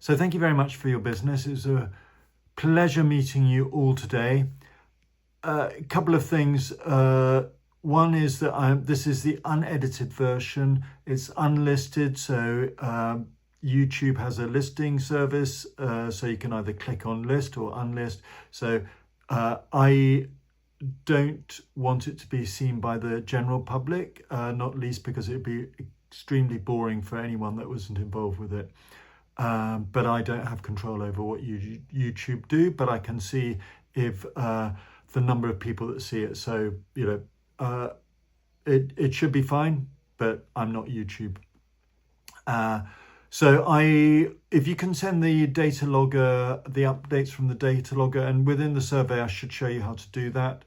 So thank you very much for your business. It was a pleasure meeting you all today. A couple of things. One is that this is the unedited version. It's unlisted, so YouTube has a listing service, so you can either click on list or unlist. So I don't want it to be seen by the general public, not least because it would be extremely boring for anyone that wasn't involved with it. But I don't have control over what YouTube do, but I can see if the number of people that see it. So, it should be fine, but I'm not YouTube. So if you can send the data logger, the updates from the data logger, and within the survey, I should show you how to do that.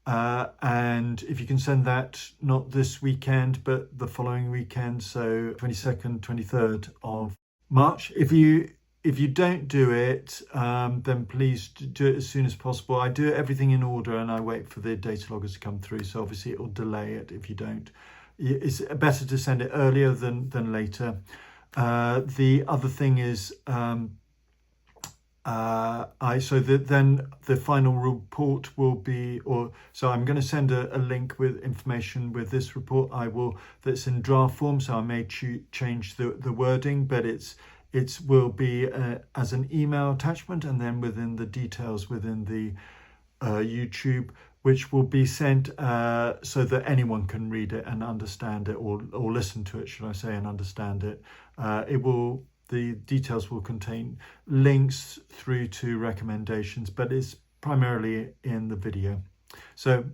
And if you can send that, not this weekend, but the following weekend, so 22nd, 23rd of March. If you don't do it, then please do it as soon as possible. I do everything in order and I wait for the data loggers to come through. So obviously it will delay it if you don't. It's better to send it earlier than later. The other thing is, then the final report will be, so I'm going to send a link with information with this report. That's in draft form, so I may change the wording, but it will be as an email attachment, and then within the details within the YouTube, which will be sent so that anyone can read it and understand it, or listen to it, should I say, and understand it. The details will contain links through to recommendations, but it's primarily in the video. So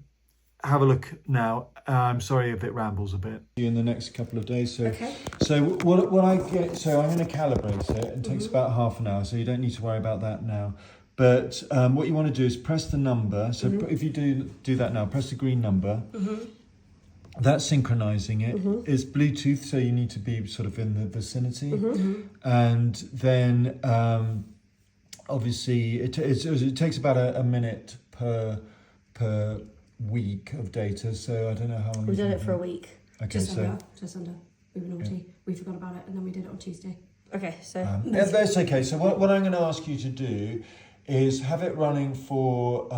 have a look now. I'm sorry if it rambles a bit. In the next couple of days. So, okay. So what I get, so I'm going to calibrate it. It takes about half an hour, so you don't need to worry about that now. But what you want to do is press the number. So if you do that now, press the green number. That's synchronizing it. It's Bluetooth, so you need to be sort of in the vicinity. And then obviously it takes about a minute per week of data. So I don't know how long. We've done it for a week. Okay, just under. We were naughty. We forgot about it, and then we did it on Tuesday. Okay, so that's okay. So what I'm going to ask you to do is have it running for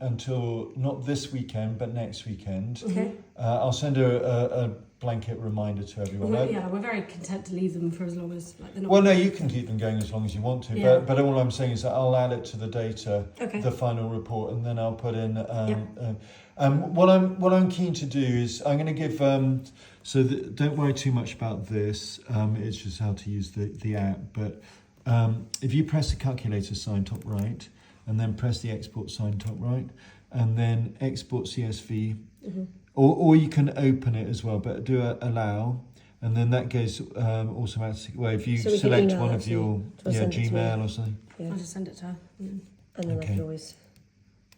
until not this weekend but next weekend. Okay. I'll send a blanket reminder to everyone. We're very content to leave them for as long as they're not. Well, no, you can keep them going as long as you want to. Yeah. But all I'm saying is that I'll add it to the data, okay. the final report, and then I'll put in. What I'm keen to do is I'm going to give. Don't worry too much about this. It's just how to use the app, but. If you press the calculator sign top right, and then press the export sign top right, and then export CSV, or you can open it as well, but do allow, and then that goes automatically. Well, if you select one of your Gmail or something, I'll just send it to her, and then I can always.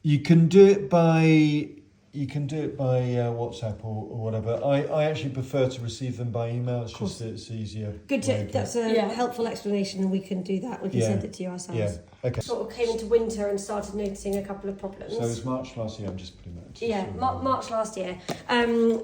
You can do it by WhatsApp or whatever. I actually prefer to receive them by email. It's just it's easier. Good. That's a helpful explanation, and we can do that. We can send it to you ourselves. Yeah. Okay. Sort of came into winter and started noticing a couple of problems. So it was March last year. I'm just putting that. March last year. Summer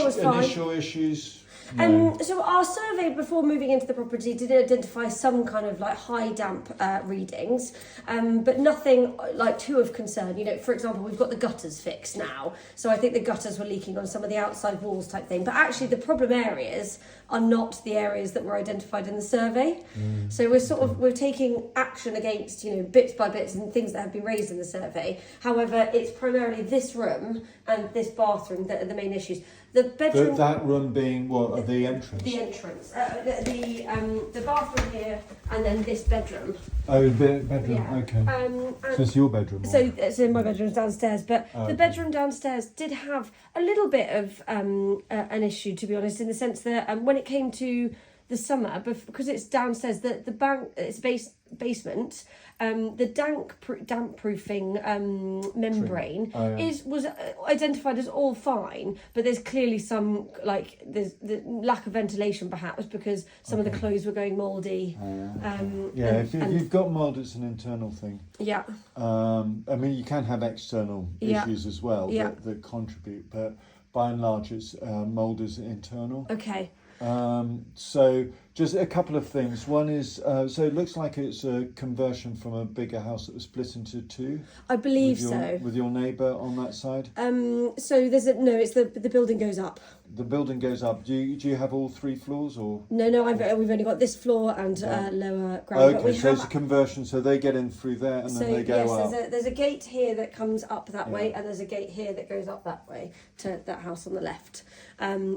was fine. Initial issues. No. So our survey before moving into the property did identify some kind of like high damp readings, but nothing like too of concern. For example, we've got the gutters fixed now, so I think the gutters were leaking on some of the outside walls type thing. But actually, the problem areas are not the areas that were identified in the survey. So we're taking action against bits by bits and things that have been raised in the survey. However, it's primarily this room and this bathroom that are the main issues. The bedroom. That room being what? The entrance. The entrance. The bathroom here, and then this bedroom. Oh, bedroom. Yeah. Okay. So it's your bedroom. So my bedroom's downstairs, but the bedroom downstairs did have a little bit of an issue, to be honest, in the sense that when it came to the summer, because it's downstairs, it's basement. The damp proofing membrane was identified as all fine, but there's clearly some there's the lack of ventilation perhaps because some of the clothes were going mouldy. If you've got mould, it's an internal thing. Yeah. You can have external issues as well that contribute, but by and large, it's mould is internal. Okay. So Just a couple of things. One is, so it looks like it's a conversion from a bigger house that was split into two. I believe with so. With your neighbour on that side. So there's it's the building goes up. The building goes up. Do you have all 3 floors or? No, we've only got this floor and lower ground. Okay, but we so have, it's a conversion. So they get in through there and then they go up. There's a gate here that comes up that way, and there's a gate here that goes up that way to that house on the left.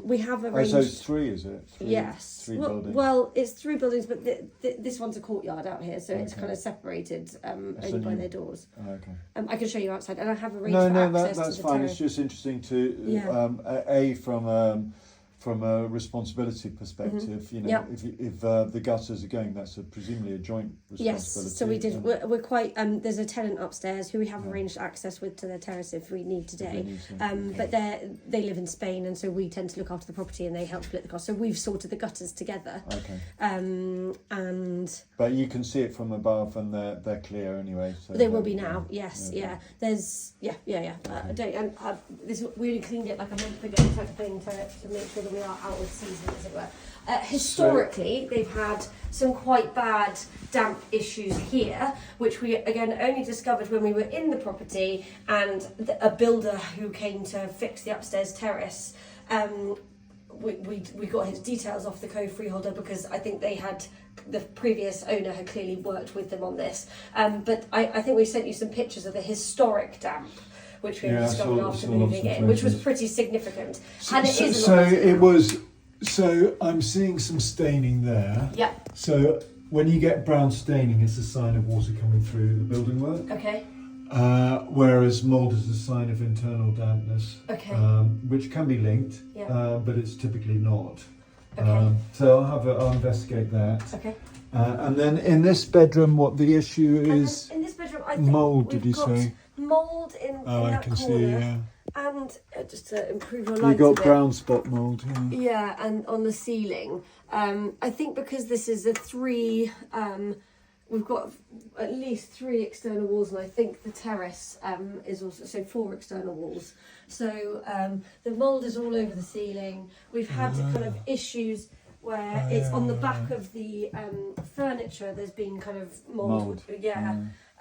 We have arranged. So it's 3, is it? Yes. 3 buildings. Well, it's 3 buildings, but this one's a courtyard out here, so it's kind of separated only by their doors. Okay. I can show you outside, and I have arranged that's to the fine. terrace. It's just interesting to from a responsibility perspective, if the gutters are going, that's presumably a joint responsibility. Yes, so we did. We're quite. There's a tenant upstairs who we have arranged access with to their terrace if we need today. But they live in Spain, and so we tend to look after the property, and they help split the cost. So we've sorted the gutters together. Okay. But you can see it from above, and they're clear anyway. So they will be now. Yes. Yeah. There's. Yeah. This we only cleaned it like a month ago type of thing to make sure that we are out of season, as it were. Historically, they've had some quite bad damp issues here, which we again only discovered when we were in the property, and a builder who came to fix the upstairs terrace. We got his details off the co-freeholder because I think the previous owner had clearly worked with them on this. But I think we sent you some pictures of the historic damp, which we discovered after moving in, which was pretty significant. And it is. So I'm seeing some staining there. Yeah. So when you get brown staining, it's a sign of water coming through the building work. Okay. Whereas mould is a sign of internal dampness. Okay. Which can be linked, but it's typically not. Okay. So I'll investigate that. Okay. And then in this bedroom, what the issue is? In this bedroom, I think mould. Did you say? Mould in that can corner. See. Yeah. And just to improve your light. You got brown spot mould. Yeah. Yeah, and on the ceiling. I think because this is a 3. We've got at least 3 external walls, and I think the terrace is also 4 external walls. So the mould is all over the ceiling. We've had kind of issues where it's on the back of the furniture. There's been kind of mould.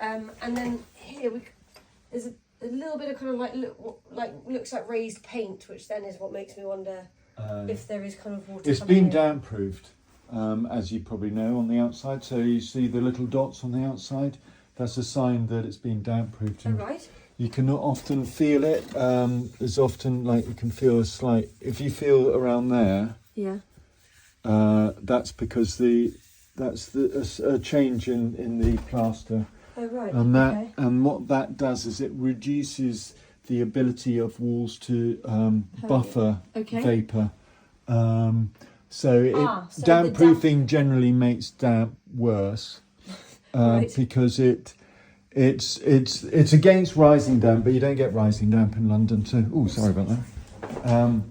And then here there's a little bit of kind of looks like raised paint, which then is what makes me wonder if there is kind of water. It's been damp proofed. As you probably know, on the outside. So you see the little dots on the outside. That's a sign that it's been damp proofed. Oh, right. You can often feel it. There's often you can feel a slight. If you feel around there, that's because that's a change in the plaster. Oh, right. And what that does is it reduces the ability of walls to buffer vapour. So damp proofing generally makes damp worse because it's against rising damp, but you don't get rising damp in London. So sorry about that.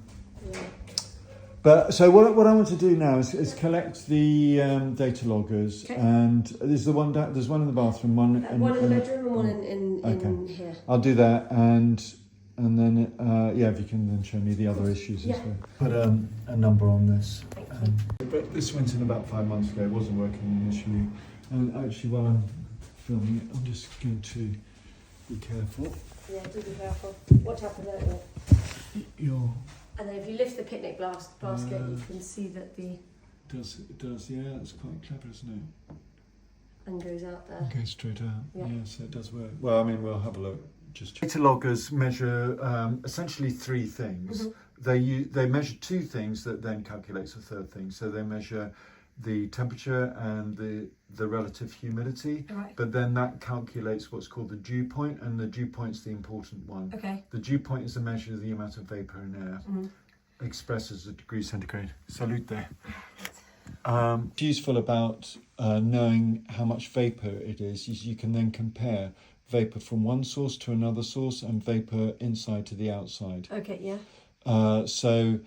But so what I want to do now is collect the data loggers, and there's one in the bathroom, one in the bedroom, and one in here. I'll do that, and then if you can then show me the other issues as well. Put a number on this. But this went in about 5 months ago. It wasn't working initially, and actually while I'm filming it, I'm just going to be careful. Yeah, do be careful. Watch out for that. And then if you lift the picnic basket, you can see that it does. Yeah, it's quite clever, isn't it? And goes out there. Goes straight out. Yeah, so it does work. Well, I mean, we'll have a look. Data loggers measure essentially 3 things. Mm-hmm. They measure 2 things that then calculates a 3rd thing. So they measure the temperature and the relative humidity, but then that calculates what's called the dew point, and the dew point's the important one. Okay. The dew point is a measure of the amount of vapour in air, expressed as a degree centigrade. Salute there. What's useful about knowing how much vapour it is you can then compare vapour from one source to another source and vapour inside to the outside. Okay, yeah. So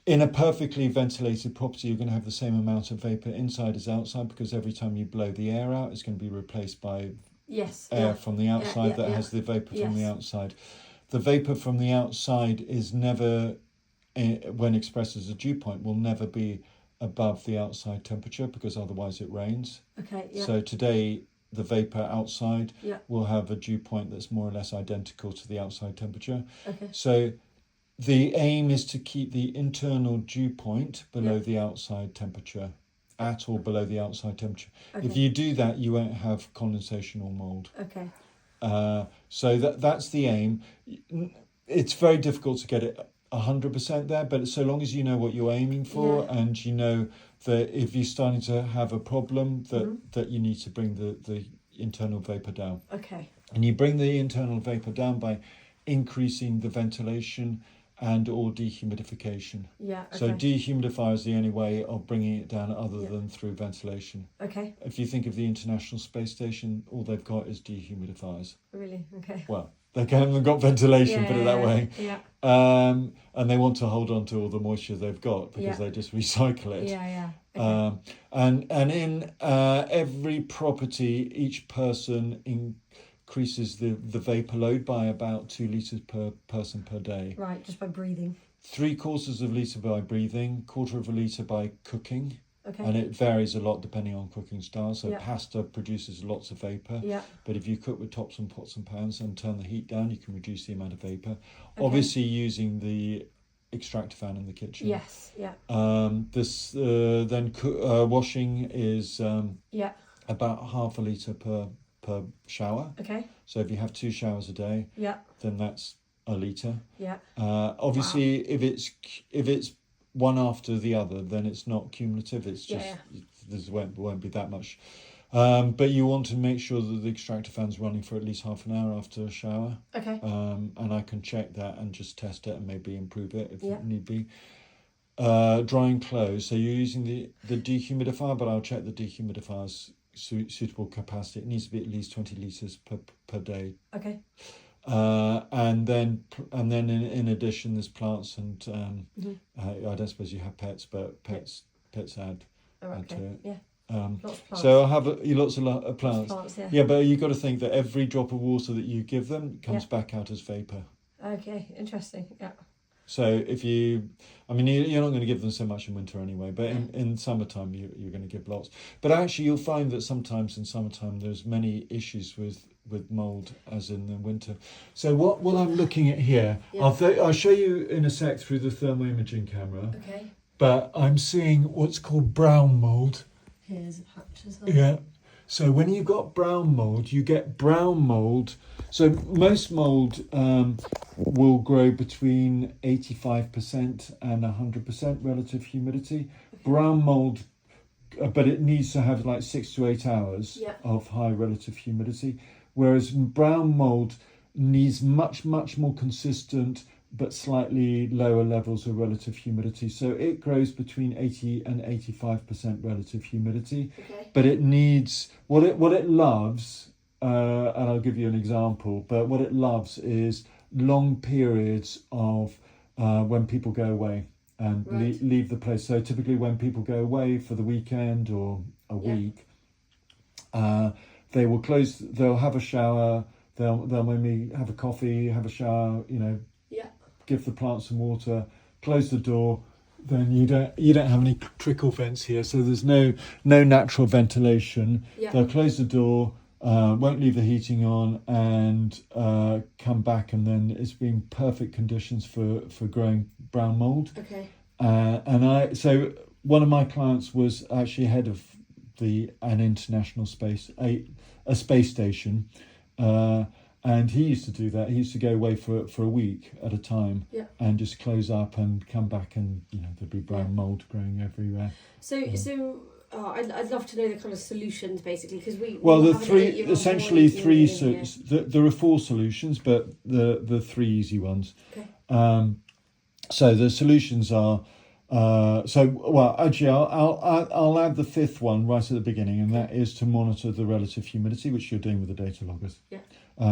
in a perfectly ventilated property, you're going to have the same amount of vapour inside as outside, because every time you blow the air out, it's going to be replaced by air from the outside that has the vapour from the outside. The vapour from the outside is never, when expressed as a dew point, will never be above the outside temperature because otherwise it rains. Okay. Yeah. So today the vapor outside Yeah. will have a dew point that's more or less identical to the outside temperature. Okay. So the aim is to keep the internal dew point below Yeah. the outside temperature, at or below the outside temperature. Okay. If you do that, you won't have condensation or mold. Okay. So that's the aim. It's very difficult to get it 100% there, but so long as you know what you're aiming for, Yeah. and you know that if you're starting to have a problem, Mm-hmm. that you need to bring the internal vapor down. Okay. And you bring the internal vapor down by increasing the ventilation and or dehumidification. Yeah. Okay. So dehumidifier is the only way of bringing it down other Yeah. than through ventilation. Okay. If you think of the International Space Station, all they've got is dehumidifiers. Really. Okay. Well, they haven't got ventilation, put it that way. Yeah. And they want to hold on to all the moisture they've got because Yeah. they just recycle it. Yeah. Okay. And in every property, each person increases the vapor load by about 2 litres per person per day. Right. Just by breathing. 3/4 of a litre by breathing, 1/4 of a litre by cooking. Okay. And it varies a lot depending on cooking style. So Yeah. pasta produces lots of vapor. Yeah. But if you cook with tops and pots and pans and turn the heat down, you can reduce the amount of vapor. Okay. Obviously using the extractor fan in the kitchen. Yes. Yeah. Washing is Yeah. about 1/2 litre per shower. Okay. So if you have 2 showers a day, Yeah. then that's a litre. Yeah. Obviously, if it's one after the other, then it's not cumulative. It's just there won't be that much. But you want to make sure that the extractor fan's running for at least half an hour after a shower. Okay. And I can check that and just test it and maybe improve it if Yeah. need be. Drying clothes. So you're using the dehumidifier, but I'll check the dehumidifier's suitable capacity. It needs to be at least 20 litres per day. Okay. And then in addition, there's plants and Mm-hmm. I don't suppose you have pets, but pets add Oh, add okay. to it. Yeah. Lots of plants. So I have lots of plants. Plants. Yeah. Yeah, but you've got to think that every drop of water that you give them comes back out as vapor. Okay. Interesting. Yeah. So if you're not going to give them so much in winter anyway, but in summertime you're going to give lots. But actually you'll find that sometimes in summertime there's many issues with mold as in the winter. So what I'm looking at here, I'll show you in a sec through the thermoimaging camera, Okay. but I'm seeing what's called brown mold. Here's a patch as well. Yeah. So when you've got brown mold, you get brown mold. So most mold will grow between 85% and 100% relative humidity. Brown mold, but it needs to have like 6 to 8 hours of high relative humidity. Whereas brown mold needs much more consistent but slightly lower levels of relative humidity. So it grows between 80 and 85% relative humidity. Okay. But it needs what it loves, and I'll give you an example. But what it loves is long periods of when people go away and leave the place. So typically, when people go away for the weekend or a week, they will close. They'll have a shower. They'll maybe have a coffee, have a shower. Give the plants some water. Close the door. Then you don't have any trickle vents here, so there's no natural ventilation. Yeah. They'll close the door, won't leave the heating on, and come back, and then it's been perfect conditions for growing brown mold. Okay. So one of my clients was actually head of an international space station, and he used to do that. He used to go away for a week at a time, and just close up and come back, and there'd be brown mold growing everywhere. So I'd love to know the kind of solutions basically, because we there are 4 solutions, but the 3 easy ones. Okay. So the solutions are actually I'll add the 5th one right at the beginning, and that is to monitor the relative humidity, which you're doing with the data loggers. Yeah.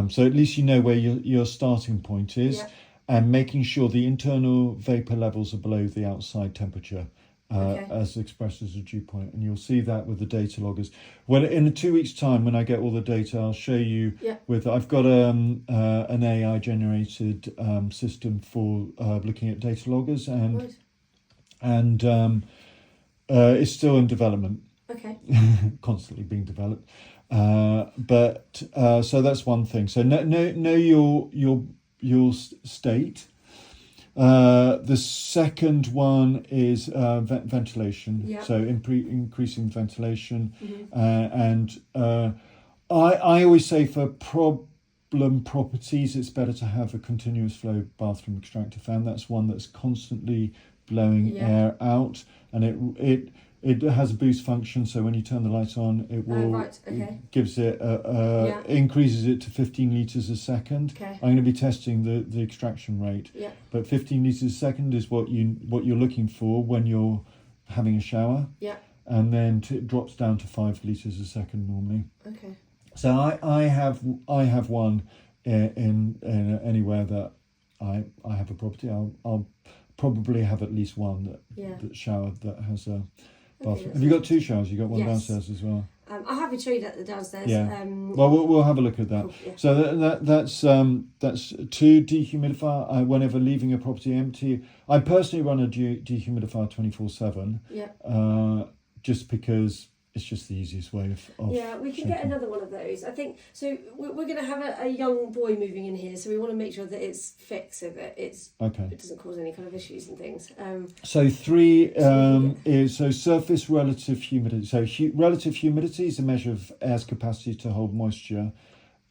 So at least you know where your starting point is, and making sure the internal vapor levels are below the outside temperature, as expressed as a dew point, and you'll see that with the data loggers. Well, in 2 weeks' time, when I get all the data, I'll show you. I've got an AI generated system for looking at data loggers, and It's still in development, Okay. constantly being developed. So that's one thing. So know your state. The second one is ventilation. Yeah. So increasing ventilation, Mm-hmm. and I always say for problem properties, it's better to have a continuous flow bathroom extractor fan. That's one that's constantly blowing Yeah. air out, and it has a boost function. So when you turn the light on, it will Right. Okay. it gives it Yeah. increases it to 15 liters a second. Okay. I'm going to be testing the extraction rate, Yeah. but 15 liters a second is what you're looking for when you're having a shower. Yeah. And then it drops down to 5 liters a second normally. Okay. So I have one in anywhere that I have a property. I'll probably have at least one that shower that has a bathroom. Have you got 2 showers? You got one Yes. downstairs as well. I'll have you show you that the downstairs. Yeah. Well, we'll have a look at that. Cool, yeah. So that's 2 dehumidifier. Whenever leaving a property empty, I personally run a dehumidifier 24/7. Yeah. Just because it's just the easiest way of Yeah, we can get shaking. another one of those. I think so. We're going to have a young boy moving in here, so we want to make sure that it's fixed so that it doesn't cause any kind of issues and things. So 3 is surface relative humidity. So relative humidity is a measure of air's capacity to hold moisture.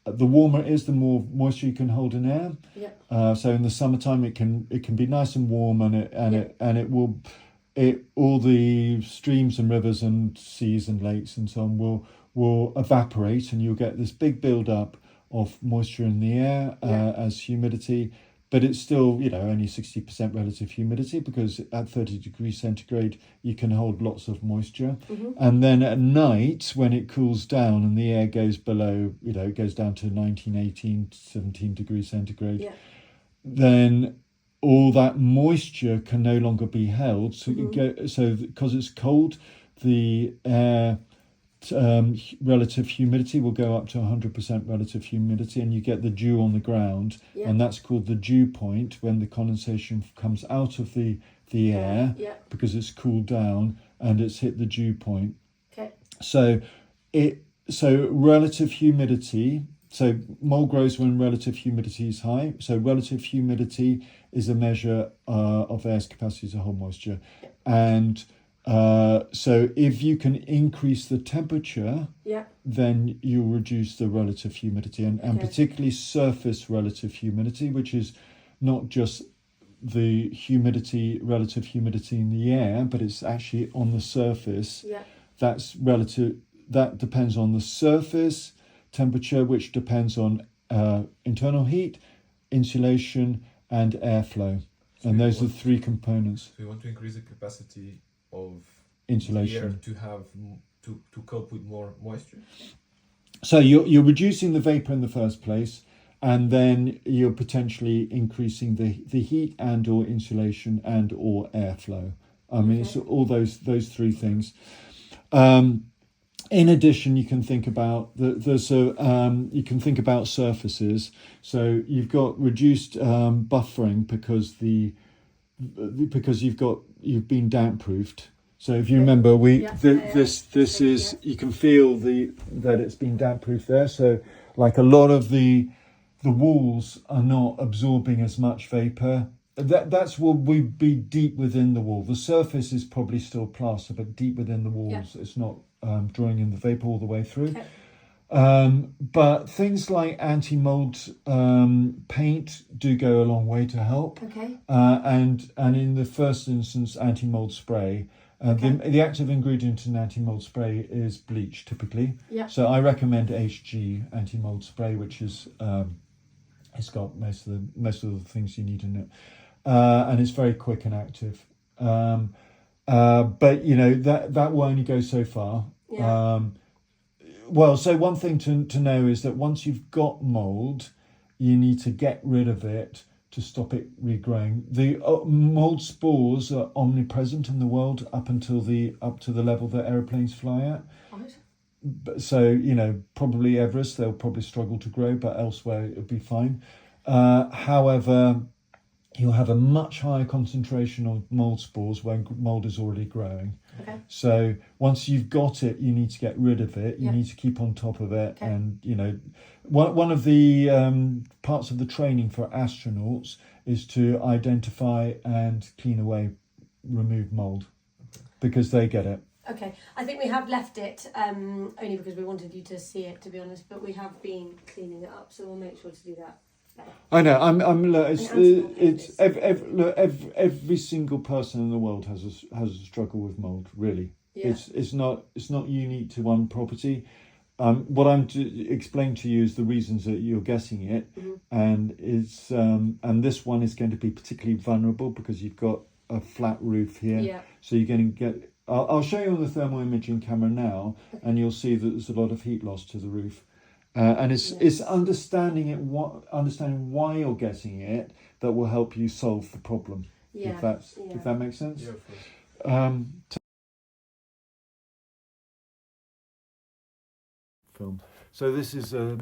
The warmer it is, the more moisture you can hold in air. Yeah. So in the summertime, it can be nice and warm, and it will. All the streams and rivers and seas and lakes and so on will evaporate, and you'll get this big build up of moisture in the air as humidity, but it's still only 60% relative humidity, because at 30 degrees centigrade you can hold lots of moisture. Mm-hmm. And then at night, when it cools down and the air goes below, it goes down to 19, 18, 17 degrees centigrade, Yeah. then all that moisture can no longer be held. So because it's cold, the air relative humidity will go up to 100% relative humidity, and you get the dew on the ground, and that's called the dew point when the condensation comes out of the air, because it's cooled down and it's hit the dew point. Okay. So relative humidity. So mold grows when relative humidity is high. So relative humidity is a measure of air's capacity to hold moisture. And so if you can increase the temperature, then you'll reduce the relative humidity, and particularly surface relative humidity, which is not just the relative humidity in the air, but it's actually on the surface. Yeah. That's relative. That depends on the surface temperature, which depends on internal heat, insulation, and airflow. And those are 3 components. So you want to increase the capacity of Insulation. the air to have to cope with more moisture. So you're reducing the vapor in the first place, and then you're potentially increasing the heat and or insulation and or airflow. I mean, it's all those 3 things. In addition, you can think about you can think about surfaces. So you've got reduced buffering because you've been damp proofed. So if you remember, this is you can feel that it's been damp proofed there. So like a lot of the walls are not absorbing as much vapor. That's what would be deep within the wall. The surface is probably still plaster, but deep within the walls, it's not drawing in the vapor all the way through. But things like anti-mold paint do go a long way to help. And in the first instance, anti-mold spray. The active ingredient in anti-mold spray is bleach, typically. So I recommend HG anti-mold spray, which is it's got most of the things you need in it, and it's very quick and active. But that will only go so far. Well, so one thing to know is that once you've got mold, you need to get rid of it to stop it regrowing. The mold spores are omnipresent in the world up to the level that aeroplanes fly at. So probably Everest they'll probably struggle to grow, but elsewhere it'll be fine. However, you'll have a much higher concentration of mold spores when mold is already growing. Okay. So once you've got it, you need to get rid of it. You Yeah. need to keep on top of it. Okay. And, you know, one of the parts of the training for astronauts is to identify and clean away, remove mold, because they get it. Okay, I think we have left it only because we wanted you to see it, to be honest. But we have been cleaning it up, so we'll make sure to do that. I know. I'm. Look, And every single person in the world has a struggle with mold. Really, Yeah. it's not unique to one property. What I'm to explain to you is the reasons that you're guessing it, Mhm. and it's and this one is going to be particularly vulnerable because you've got a flat roof here, Yeah. so you're going to get. I'll show you on the thermal imaging camera now, and you'll see that there's a lot of heat loss to the roof. And it's understanding why you're getting it that will help you solve the problem. Yeah. If that makes sense. Yeah, of course. Film. So this is a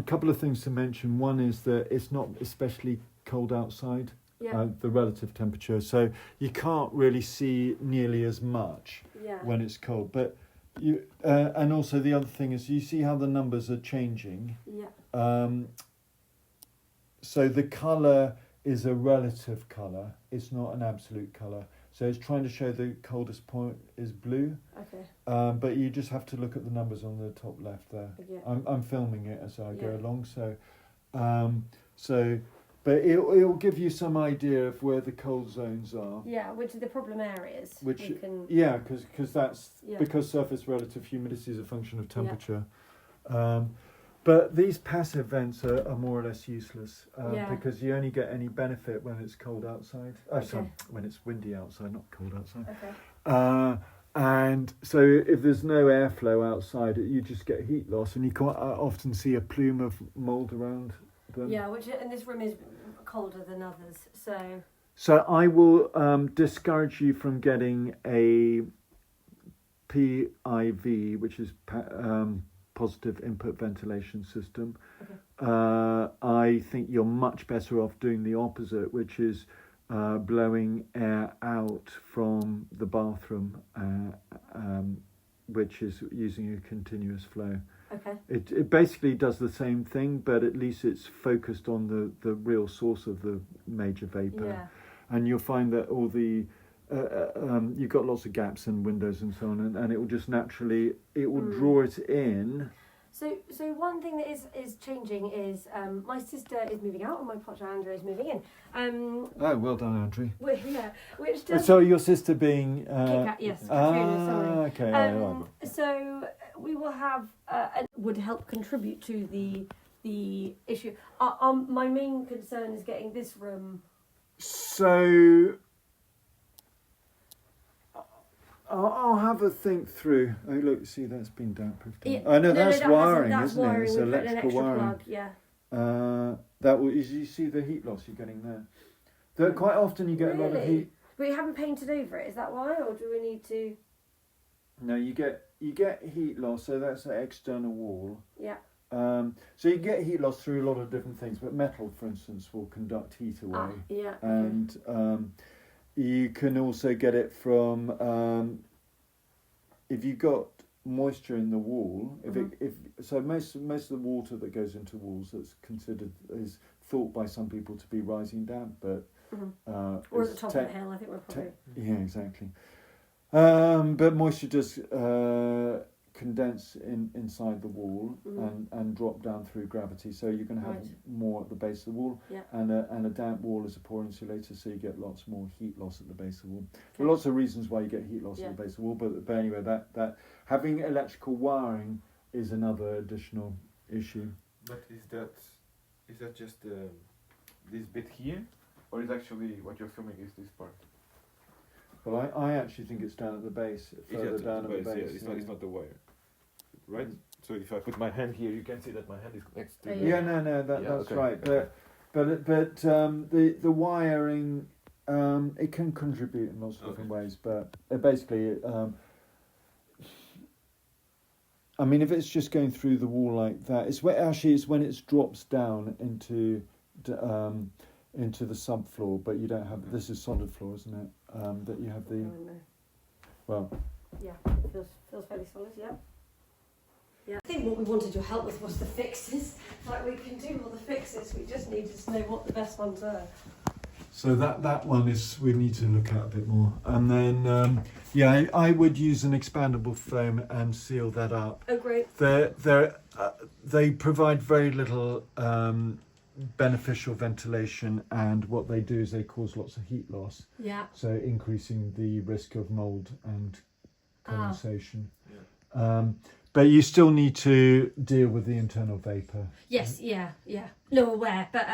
couple of things to mention. One is that it's not especially cold outside. Yeah. The relative temperature, so you can't really see nearly as much Yeah. when it's cold. But you and also the other thing is you see how the numbers are changing. Yeah. So the colour is a relative colour. It's not an absolute colour. So it's trying to show the coldest point is blue. Okay. But you just have to look at the numbers on the top left there. Yeah. I'm filming it as I go Yeah. along. But it'll give you some idea of where the cold zones are. Yeah, which are the problem areas. Which we can. Yeah, because that's Yeah. because surface relative humidity is a function of temperature. But these passive vents are more or less useless Yeah. because you only get any benefit when it's cold outside. Sorry, Okay. when it's windy outside, not cold outside. Okay. And so if there's no airflow outside, you just get heat loss, and you quite often see a plume of mold around them. Yeah, which and this room is colder than others, so. So I will discourage you from getting a PIV, which is positive input ventilation system. Okay. I think you're much better off doing the opposite, which is blowing air out from the bathroom, which is using a continuous flow. Okay. It basically does the same thing, but at least it's focused on the real source of the major vapour. Yeah. And you'll find that all the you've got lots of gaps and windows and so on, and it will just naturally draw it in. So one thing that is changing is my sister is moving out and my partner Andrew is moving in. Oh, well done, Andrew. Which does. So your sister being Kit Kat, yes. Katrina, sorry. Okay. Right. So we will have would help contribute to the issue. My main concern is getting this room. So I'll have a think through. Oh, look, see, that's been damp-proofed. Yeah. Oh, no, that's that wiring, that's isn't wiring. it? It's We put an electrical extra wiring. plug, yeah. That will. You see the heat loss you're getting there. Quite often you get a lot of Really? heat. But you haven't painted over it. Is that why, or do we need to? No, you get heat loss. So that's the external wall. Yeah. So you get heat loss through a lot of different things, but metal, for instance, will conduct heat away. Yeah. And you can also get it from if you've got moisture in the wall. Most of the water that goes into walls is thought by some people to be rising damp, but or at the top of the hill, I think we're probably. yeah, exactly. But moisture does condense inside the wall and drop down through gravity, so you're going to have more at the base of the wall. Yeah. And a damp wall is a poor insulator, so you get lots more heat loss at the base of the wall. There are lots of reasons why you get heat loss at the base of the wall, but anyway, that having electrical wiring is another additional issue. But is that just this bit here, or is actually what you're filming is this part? Well, I actually think it's down at the base, further down at the base. Yeah, it's not the wire, right? So if I put my hand here, you can see that my hand is next to. Yeah, no, that's okay. right. But the wiring, it can contribute in lots of different ways. But basically, I mean, if it's just going through the wall like that, it's when it drops down into into the subfloor, but you don't have. This is solid floor, isn't it? That you have the. Well. Yeah, it feels fairly solid. Yeah. Yeah. I think what we wanted your help with was the fixes. Like we can do all the fixes. We just needed to know what the best ones are. So that one is we need to look at a bit more, and then I would use an expandable foam and seal that up. Oh great. They provide very little beneficial ventilation, and what they do is they cause lots of heat loss. Yeah. So increasing the risk of mold and condensation. But you still need to deal with the internal vapour. Yes, yeah. No, aware, but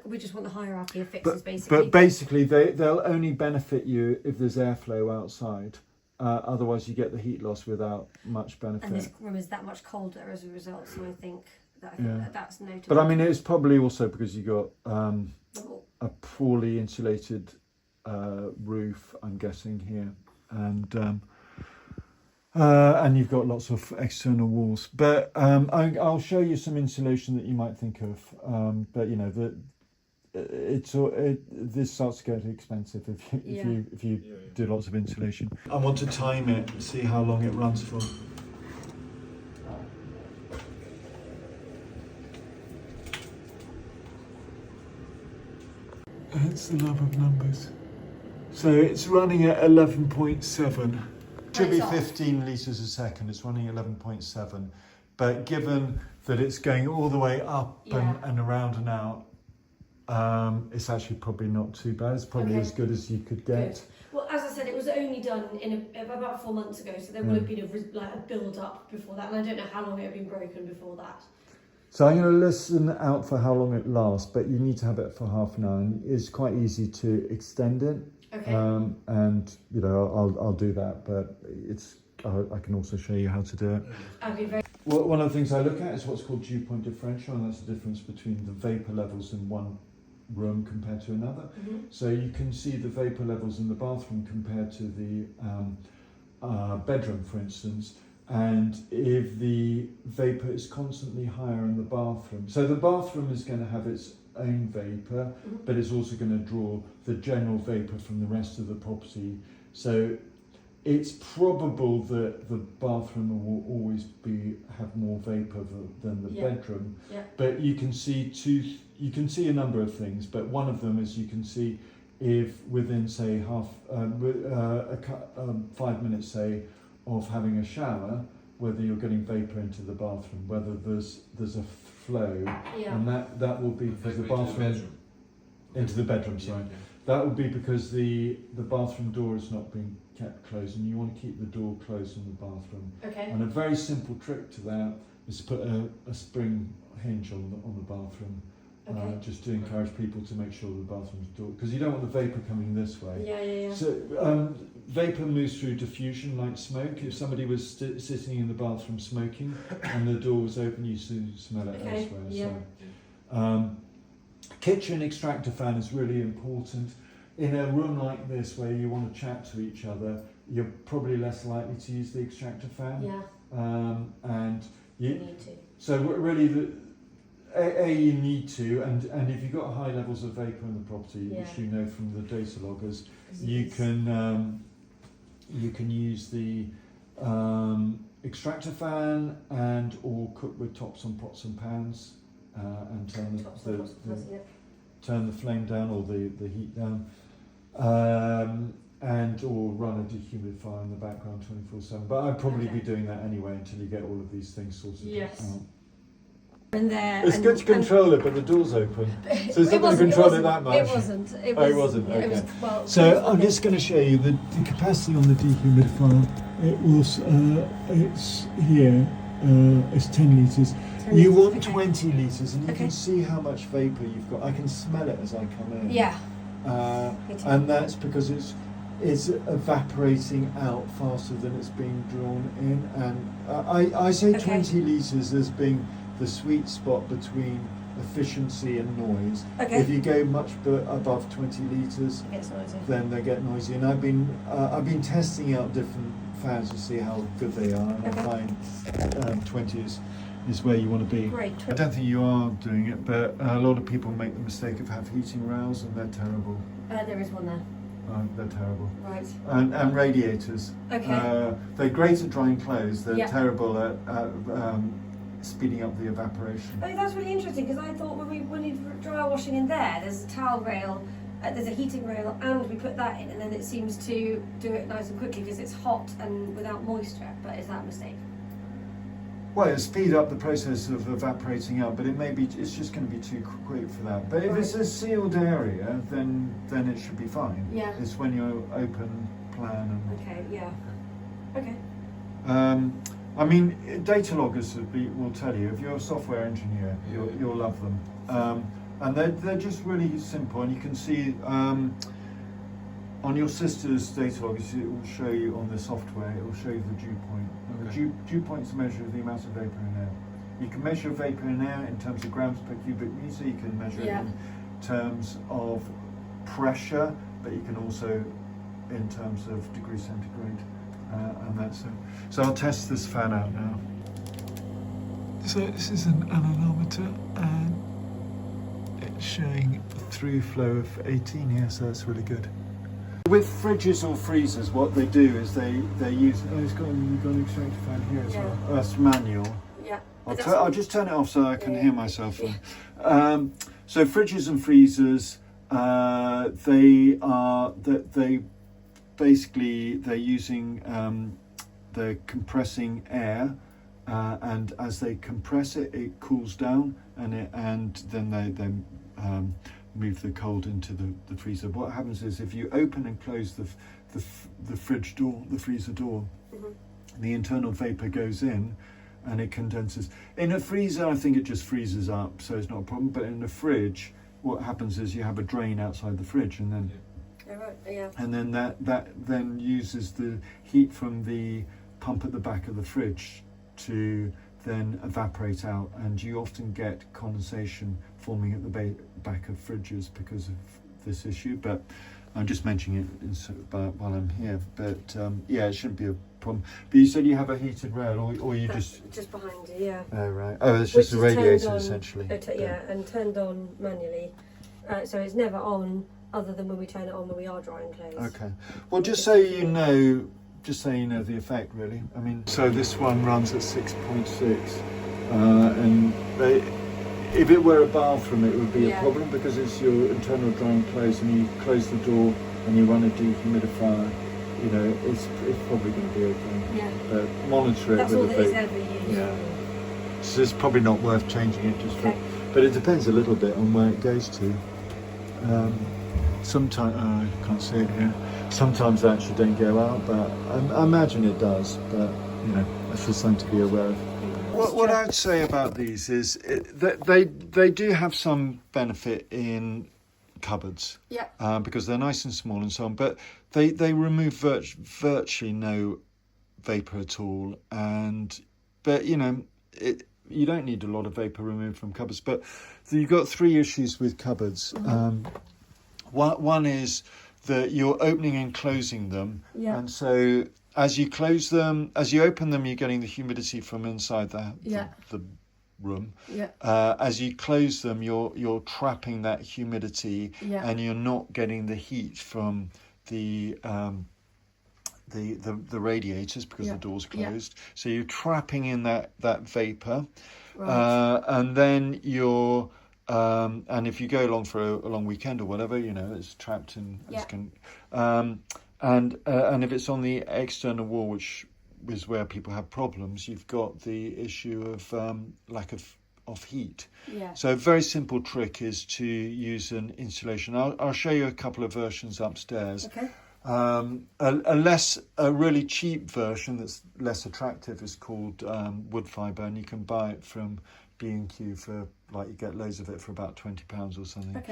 we just want the hierarchy of fixes basically. But basically, they'll only benefit you if there's airflow outside. Otherwise, you get the heat loss without much benefit. And this room is that much colder as a result, so I think that's notable. But I mean, it's probably also because you got a poorly insulated roof, I'm guessing here, and you've got lots of external walls. But I'll show you some insulation that you might think of. But you know this starts to get expensive if you do lots of insulation. I want to time it, see how long it runs for. It's the love of numbers. So it's running at 11.7. Should be 15 litres a second. It's running 11.7. But given that it's going all the way up and around and out, it's actually probably not too bad. It's probably as good as you could get. Good. Well, as I said, it was only done about 4 months ago, so there would have been a build up before that, and I don't know how long it had been broken before that. So I'm going to listen out for how long it lasts, but you need to have it for half an hour. And it's quite easy to extend it. Okay. And you know, I'll do that, but I can also show you how to do it. Okay, very. Well, one of the things I look at is what's called dew point differential, and that's the difference between the vapour levels in one room compared to another. Mm-hmm. So you can see the vapour levels in the bathroom compared to the bedroom, for instance. And if the vapour is constantly higher in the bathroom, so the bathroom is going to have its own vapour, but it's also going to draw the general vapour from the rest of the property. So it's probable that the bathroom will always have more vapour than the bedroom. Yeah. But you can see a number of things. But one of them is you can see if within say 5 minutes say of having a shower, whether you're getting vapour into the bathroom, whether there's a flow, and that will be because the bathroom into the bedroom. Sorry, that will be because the bathroom door is not being kept closed, and you want to keep the door closed in the bathroom. Okay. And a very simple trick to that is to put a spring hinge on the bathroom. Just to encourage people to make sure the bathroom's door, because you don't want the vapour coming this way. Yeah. So vapour moves through diffusion like smoke. If somebody was sitting in the bathroom smoking and the door was open, you smell it elsewhere. Yeah. So, kitchen extractor fan is really important. In a room like this where you want to chat to each other, you're probably less likely to use the extractor fan. Yeah. And you need to. So really you need to, and if you've got high levels of vapour in the property, which you know from the data loggers, you can use the extractor fan and or cook with tops on pots and pans and turn the flame down or the heat down, and or run a dehumidifier in the background 24/7. But I'd probably be doing that anyway until you get all of these things sorted out. In there. It's good to control it, but the door's open. So it's not going to control it that much. It wasn't. It wasn't. Okay. It was, well, so I'm just going to show you the capacity on the dehumidifier. It was it's here. It's 10 litres. You want 20 litres, and you can see how much vapour you've got. I can smell it as I come in. Yeah. And that's because it's evaporating out faster than it's being drawn in. And I say 20 litres as being the sweet spot between efficiency and noise. If you go much above 20 litres, then they get noisy. And I've been testing out different fans to see how good they are, and I find 20 is is where you want to be. Great. I don't think you are doing it, but a lot of people make the mistake of have heating rails, and they're terrible. There is one there. They're terrible. Right. And radiators. Okay. They're great at drying clothes. They're Yeah. terrible at speeding up the evaporation. Oh, that's really interesting because I thought when you dry our washing in there's a towel rail, there's a heating rail, and we put that in, and then it seems to do it nice and quickly because it's hot and without moisture. But is that a mistake? Well, it'll speed up the process of evaporating out, but it's just going to be too quick for that. But if it's a sealed area, then it should be fine. Yeah. It's when you're open plan and. Okay. Yeah. Okay. I mean, data loggers will tell you, if you're a software engineer, you'll love them. And they're just really simple, and you can see on your sister's data loggers, it will show you on the software, it will show you the dew point. And the dew point's a measure of the amount of vapor in air. You can measure vapor in air in terms of grams per cubic meter, you can measure it in terms of pressure, but you can also in terms of degrees centigrade. And that's it. So I'll test this fan out now. So this is an anemometer, and it's showing a through flow of 18 here, so that's really good. With fridges or freezers, what they do is they use. Oh, you've got an extractor fan here as well. Oh, that's manual. Yeah. I'll just turn it off so I can hear myself. So fridges and freezers, they're using they're compressing air, and as they compress it, it cools down, and then they move the cold into the freezer. What happens is if you open and close the fridge door, the freezer door, the internal vapor goes in and it condenses. In a freezer, I think it just freezes up, so it's not a problem. But in the fridge, what happens is you have a drain outside the fridge, and then and then that then uses the heat from the pump at the back of the fridge to then evaporate out, and you often get condensation forming at the back of fridges because of this issue. But I'm just mentioning it while I'm here. But yeah, it shouldn't be a problem. But you said you have a heated rail, or you just behind you, yeah. Oh right. Oh, it's just a radiator essentially. And turned on manually, so it's never on other than when we turn it on when we are drying clothes. Okay. Well, just so you know the effect, really. I mean, so this one runs at 6.6, and if it were a bathroom, it would be a problem because it's your internal drying clothes, and you close the door and you run a dehumidifier. You know, it's probably going to be okay. Yeah. But monitor it. That's with all a that is ever used. Yeah. So it's probably not worth changing it just for. But it depends a little bit on where it goes to. Sometimes I can't see it here. Sometimes they actually don't go out, but I imagine it does. But you know, that's just something to be aware of. What I would say about these is that they do have some benefit in cupboards, because they're nice and small and so on. But they remove virtually no vapor at all, but you know you don't need a lot of vapor removed from cupboards. But you've got three issues with cupboards. One is that you're opening and closing them, and so as you close them, as you open them, you're getting the humidity from inside the room. As you close them, you're trapping that humidity, and you're not getting the heat from the radiators because the door's closed. So you're trapping in that vapor, and then you're. And if you go along for a long weekend or whatever, you know, it's trapped in. And if it's on the external wall, which is where people have problems, you've got the issue of lack of heat. So a very simple trick is to use an insulation. I'll show you a couple of versions upstairs. A really cheap version that's less attractive is called wood fibre, and you can buy it from B&Q for, like, you get loads of it for about £20 or something.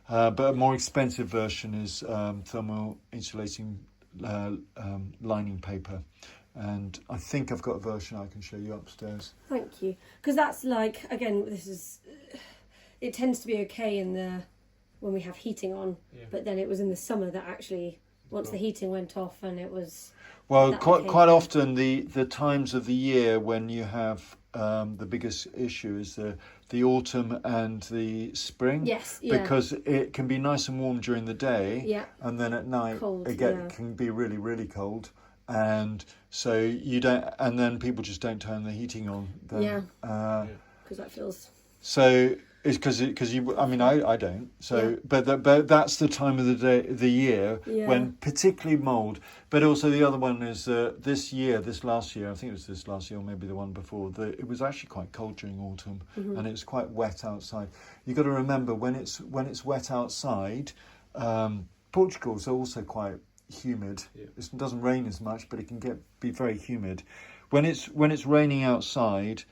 But a more expensive version is thermal insulating lining paper, and I think I've got a version I can show you upstairs. Thank you, because that's like, again, it tends to be okay when we have heating on, but then it was in the summer that actually once the heating went off and it was. Well, quite often the times of the year when you have the biggest issue is the autumn and the spring. Yes, yeah. Because it can be nice and warm during the day, Yeah. and then at night Cold, can be really, really cold, and so you don't, and then people just don't turn the heating on. Then, Yeah. Uh, Because that feels. So it's because you. I mean, I don't. So, Yeah. but that's the time of the year Yeah. when particularly mold. But also the other one is this last year. I think it was this last year, or maybe the one before. It was actually quite cold during autumn, and it's quite wet outside. You got to remember when it's wet outside. Portugal's also quite humid. Yeah. It doesn't rain as much, but it can be very humid. When it's raining outside.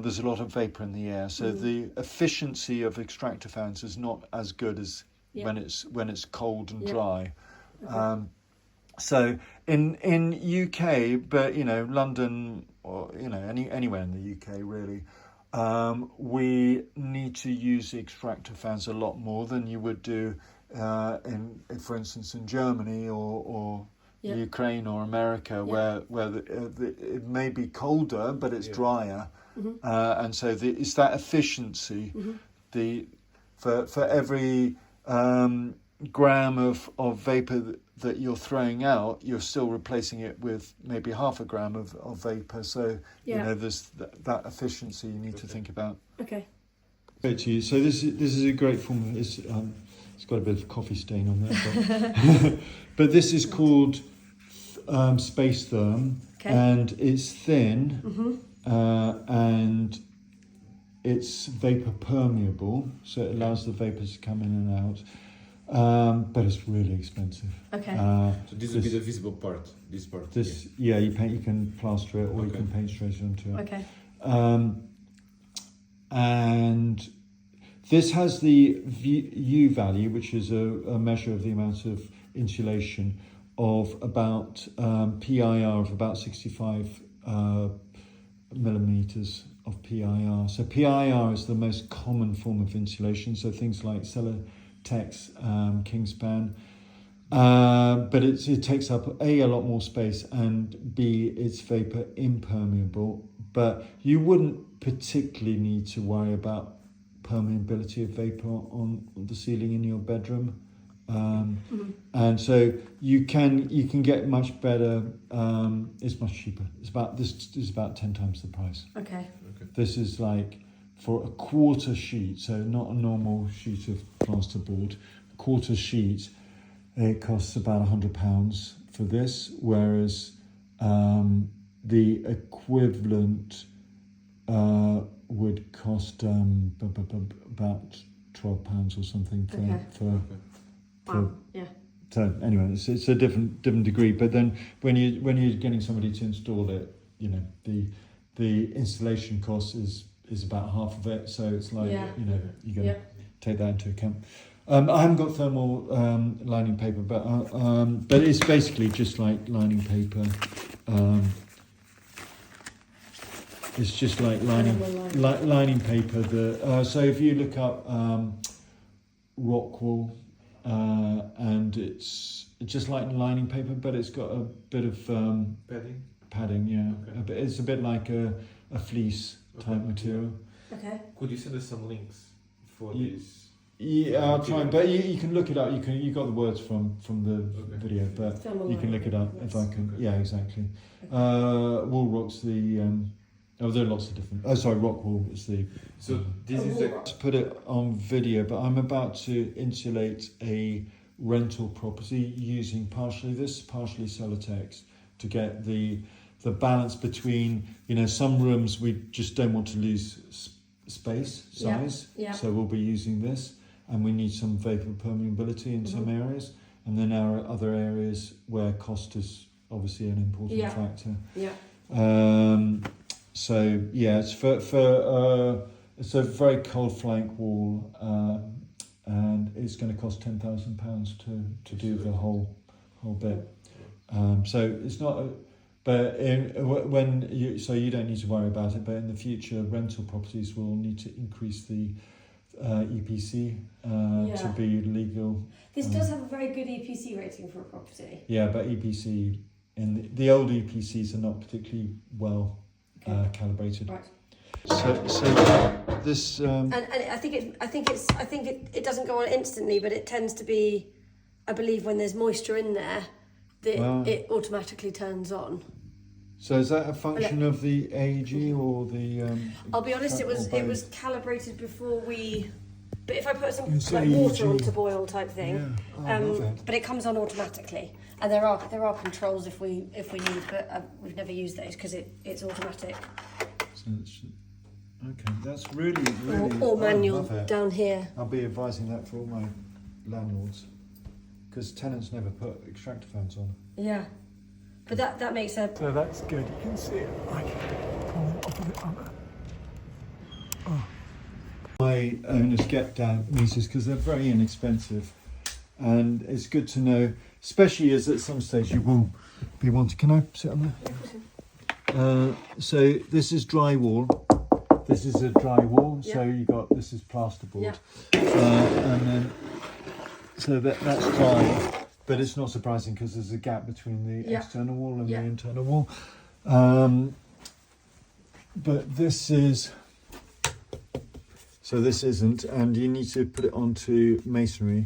There's a lot of vapour in the air, so the efficiency of extractor fans is not as good as when it's cold and dry. Okay. So in UK, but London, or anywhere in the UK really, we need to use the extractor fans a lot more than you would do for instance, in Germany or Ukraine or America, where it may be colder but it's drier. And so it's that efficiency. For every gram of vapor that you're throwing out, you're still replacing it with maybe half a gram of vapor. So there's that efficiency you need to think about. Okay. Great to you. So this is a great form. It's got a bit of coffee stain on there, but this is called Space Therm, and it's thin. And it's vapor permeable, so it allows the vapors to come in and out. But it's really expensive. Okay. So this will be the visible part. This part. You can plaster it, or you can paint straight onto it. Okay. And this has the U value, which is a measure of the amount of insulation of about PIR of about 65 millimeters of PIR. So PIR is the most common form of insulation. So things like Celotex, Kingspan, but it takes up a lot more space, and B, it's vapor impermeable. But you wouldn't particularly need to worry about permeability of vapor on the ceiling in your bedroom. And so you can get much better. It's much cheaper. This is about 10 times the price. Okay. This is like for a quarter sheet, so not a normal sheet of plasterboard. A quarter sheet, it costs about £100 for this, whereas the equivalent would cost about £12 or something for Yeah. So anyway, it's a different degree. But then when you're getting somebody to install it, the installation cost is about half of it. So it's like you got to take that into account. I haven't got thermal lining paper, but it's basically just like lining paper. It's just like lining paper. So if you look up Rockwool. And it's just like lining paper, but it's got a bit of padding, yeah. Okay. It's a bit like a fleece type material. Okay. Could you send us some links for this? Yeah, I'll try. But you can look it up. You got the words from the video, but you can look it up if I can. Okay. Yeah, exactly. Woolrock's the. There are lots of different. Rockwool is the. So this is To put it on video, but I'm about to insulate a rental property using partially this, partially Celotex, to get the balance between, some rooms we just don't want to lose space, size, so we'll be using this, and we need some vapor permeability in some areas, and then our other areas where cost is obviously an important factor. So it's for it's a very cold flank wall, and it's going to cost £10,000 to do the whole bit. So it's not, but you don't need to worry about it. But in the future, rental properties will need to increase the EPC to be legal. This does have a very good EPC rating for a property. Yeah, but EPC the old EPCs are not particularly well calibrated. Right. So this And I think it doesn't go on instantly, but it tends to be, I believe, when there's moisture in there, that it automatically turns on. so is that a function of the AEG or the? I'll be honest, it was calibrated before we. But if I put some It's like AEG. water on to boil type thing, Yeah. I love it. but it comes on automatically, and there are controls if we need, but we've never used those because it's automatic So okay, that's really or I manual love it. down here. I'll be advising that for all my landlords, because tenants never put extractor fans on. Yeah, but that makes a. So that's good. You can see it. I can pull off of it. My owners get damp meters because they're very inexpensive, and it's good to know, especially as at some stage you will be wanting. Can I sit on there? So this is drywall. This is a drywall. So you got this is plasterboard, and then so that's dry. But it's not surprising because there's a gap between the external wall and the internal wall. But this is. So this isn't, and you need to put it onto masonry,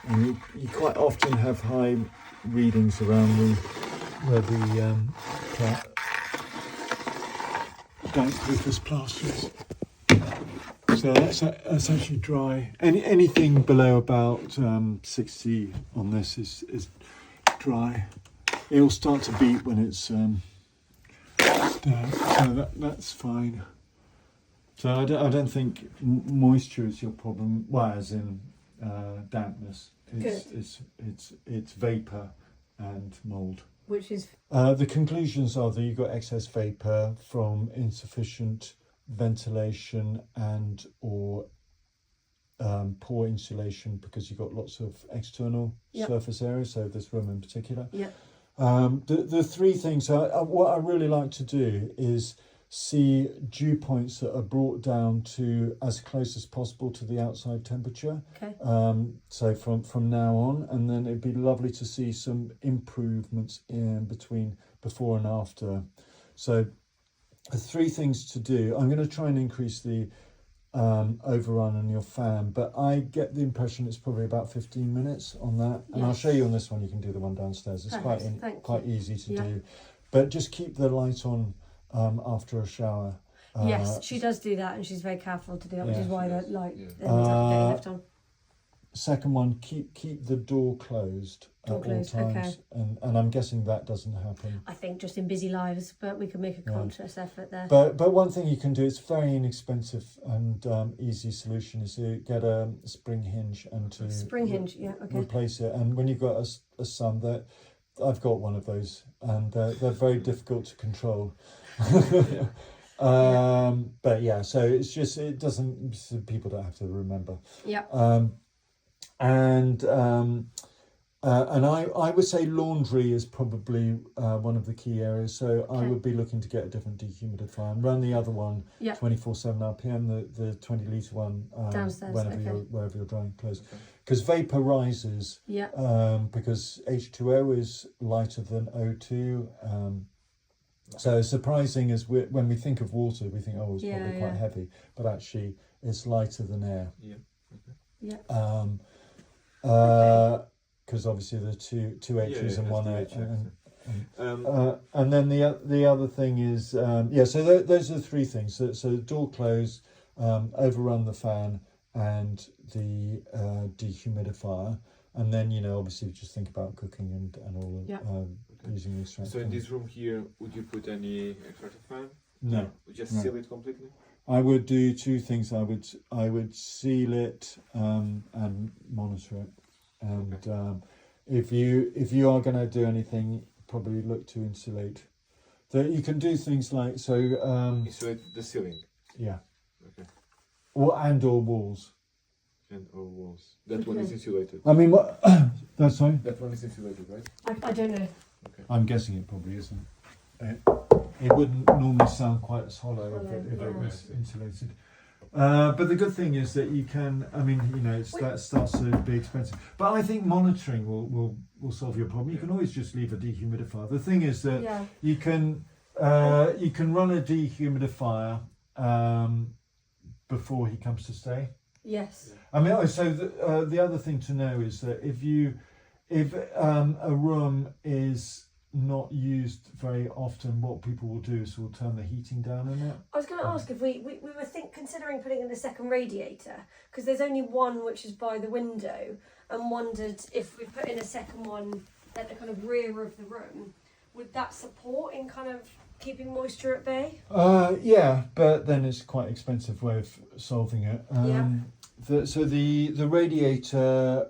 and you quite often have high readings around where the damp-proofless plaster is. So that's actually dry. Anything below about 60 on this is dry. It will start to beat when it's damp, so that's fine. So I don't think moisture is your problem. Well, as in dampness. It's vapor and mold. Which is The conclusions are that you've got excess vapor from insufficient ventilation and or poor insulation because you've got lots of external surface area. So this room in particular. Yeah. The three things. What I really like to do is see dew points that are brought down to as close as possible to the outside temperature. Okay. So from now on, and then it'd be lovely to see some improvements in between before and after. So the three things to do. I'm going to try and increase the overrun on your fan, but I get the impression it's probably about 15 minutes on that. And I'll show you on this one. You can do the one downstairs. It's quite easy to do, but just keep the light on after a shower. Yes, she does do that, and she's very careful to do that, which is why the light ends up getting left on. Second one, keep the door closed at all times, and I'm guessing that doesn't happen. I think just in busy lives, but we can make a conscious effort there. But one thing you can do, it's very inexpensive and easy solution, is to get a spring hinge and to replace it. And when you've got a son, that I've got one of those, and they're very difficult to control. But yeah, so it's just people don't have to remember. And I would say laundry is probably one of the key areas. So I would be looking to get a different dehumidifier and run the other one 24/7 RPM, the 20-litre one downstairs, wherever you're drying clothes, because vapor rises. Because H2O is lighter than O2. So surprising as when we think of water, we think, oh, it's probably quite heavy, but actually it's lighter than air. Because obviously there are two H's and one H. And then the other thing is, so those are the three things. So the door closed, overrun the fan, and the dehumidifier. And then, obviously just think about cooking and all of using the extractor. So in this room here, would you put any extractor fan? No. Just seal it completely? I would do two things. I would seal it and monitor it. And if you are going to do anything, probably look to insulate. You can do things like insulate the ceiling. Yeah. Okay. Or walls. And or walls. That one is insulated. I mean, what? That's sorry. That one is insulated, right? I don't know. Okay. I'm guessing it probably isn't. It wouldn't normally sound quite as hollow if it was insulated. But the good thing is that you can. I mean, that starts to be expensive. But I think monitoring will solve your problem. You can always just leave a dehumidifier. The thing is that you can run a dehumidifier before he comes to stay. Yes. I mean, so the other thing to know is that if a room is not used very often, what people will do is will turn the heating down in it. I was going to ask if we were considering putting in a second radiator, because there's only one which is by the window, and wondered if we put in a second one at the kind of rear of the room, would that support in kind of keeping moisture at bay? Yeah, but then it's quite an expensive way of solving it. So the radiator,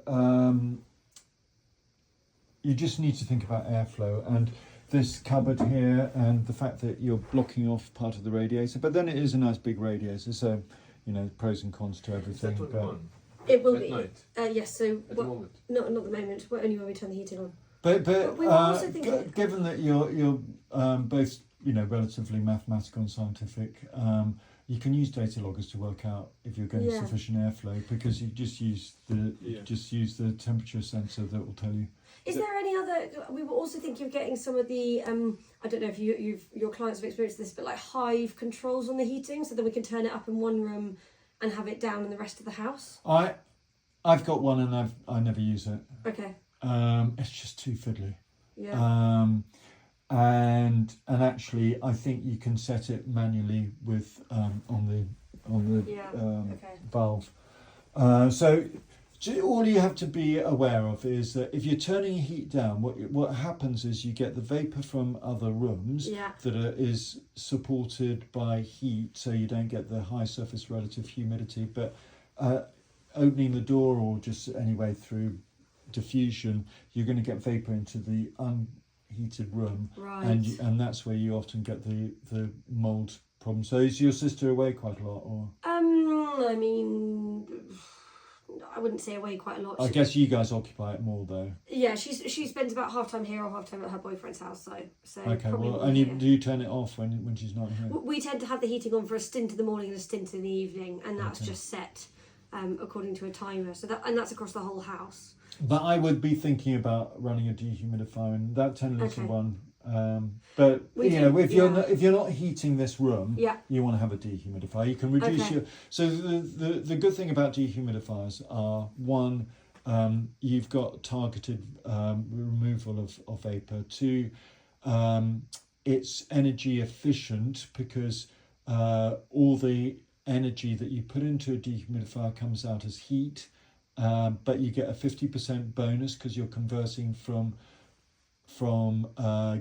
you just need to think about airflow and this cupboard here and the fact that you're blocking off part of the radiator. But then it is a nice big radiator, so pros and cons to everything. Is that But on? It will At be. night? Yes. So At the moment? not at the moment. We're only when we turn the heating on. But we were also thinking- given that you're both relatively mathematical and scientific, you can use data loggers to work out if you're getting sufficient airflow, because you just use the temperature sensor that will tell you. Is there any other? We were also thinking of getting some of the. I don't know if your clients have experienced this, but like hive controls on the heating, so that we can turn it up in one room and have it down in the rest of the house. I've got one and I never use it. Okay. It's just too fiddly. Yeah. And actually, I think you can set it manually with on the valve. So all you have to be aware of is that if you're turning heat down, what happens is you get the vapor from other rooms that is supported by heat, so you don't get the high surface relative humidity. But opening the door or just anyway through diffusion, you're going to get vapor into the unheated room, right. and that's where you often get the mold problem. So is your sister away quite a lot, or? I mean, I wouldn't say away quite a lot. I guess you guys occupy it more though. Yeah, she spends about half time here or half time at her boyfriend's house. So okay. Well, and do you turn it off when she's not here? We tend to have the heating on for a stint in the morning and a stint in the evening, and that's just set according to a timer. So that's across the whole house. But I would be thinking about running a dehumidifier, and that 10-litre one. But if you're not heating this room, you want to have a dehumidifier. You can reduce your. So the good thing about dehumidifiers are, one, you've got targeted removal of vapor. Two, it's energy efficient because all the energy that you put into a dehumidifier comes out as heat. But you get a 50% bonus because you're converting from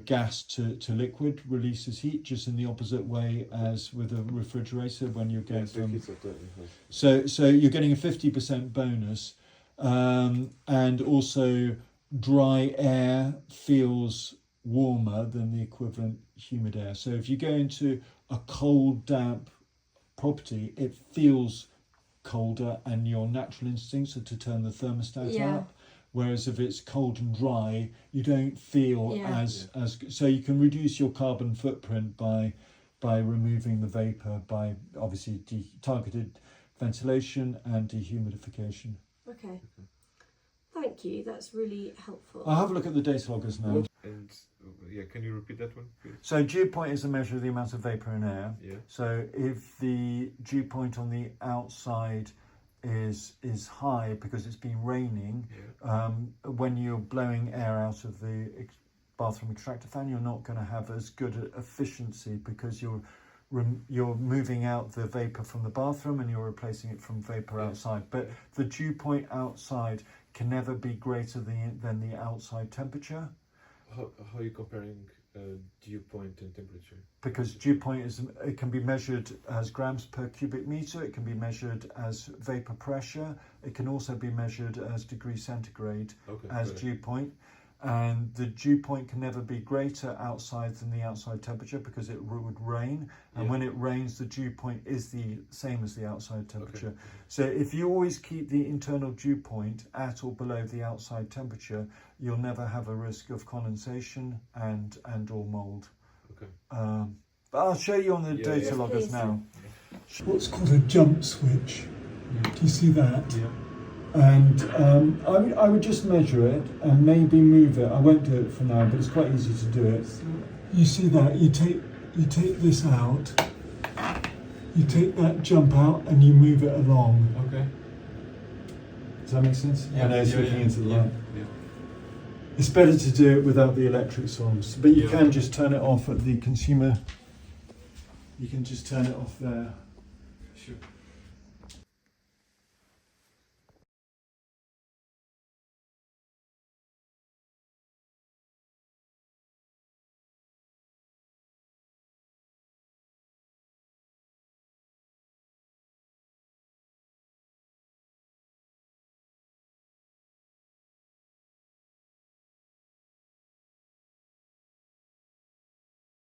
gas to liquid, releases heat, just in the opposite way as with a refrigerator when you're going from. So you're getting a 50% bonus, and also dry air feels warmer than the equivalent humid air. So if you go into a cold, damp property, it feels colder, and your natural instincts are to turn the thermostat up, whereas if it's cold and dry, you don't feel as so you can reduce your carbon footprint by removing the vapor, by obviously targeted ventilation and dehumidification. Okay, thank you, that's really helpful. I'll have a look at the data loggers now. And can you repeat that one, please? So dew point is a measure of the amount of vapor in air. Yeah. So if the dew point on the outside is high because it's been raining, when you're blowing air out of the bathroom extractor fan, you're not going to have as good efficiency because you're moving out the vapor from the bathroom and you're replacing it from vapor outside. But the dew point outside can never be greater than the outside temperature. How are you comparing dew point and temperature? Because dew point it can be measured as grams per cubic meter, it can be measured as vapor pressure, it can also be measured as degrees centigrade as dew point. And the dew point can never be greater outside than the outside temperature because it would rain, and when it rains the dew point is the same as the outside temperature. So if you always keep the internal dew point at or below the outside temperature, you'll never have a risk of condensation and or mold. But I'll show you on the data loggers now. What's called a jump switch. Do you see that? Yeah. And I would just measure it and maybe move it. I won't do it for now, but it's quite easy to do it. You see that? You take this out, You take that jump out and you move it along. Okay. Does that make sense? I know it's looking into the light. Yeah. It's better to do it without the electric source, but you Yeah. can just turn it off at the consumer. You can just turn it off there. Sure.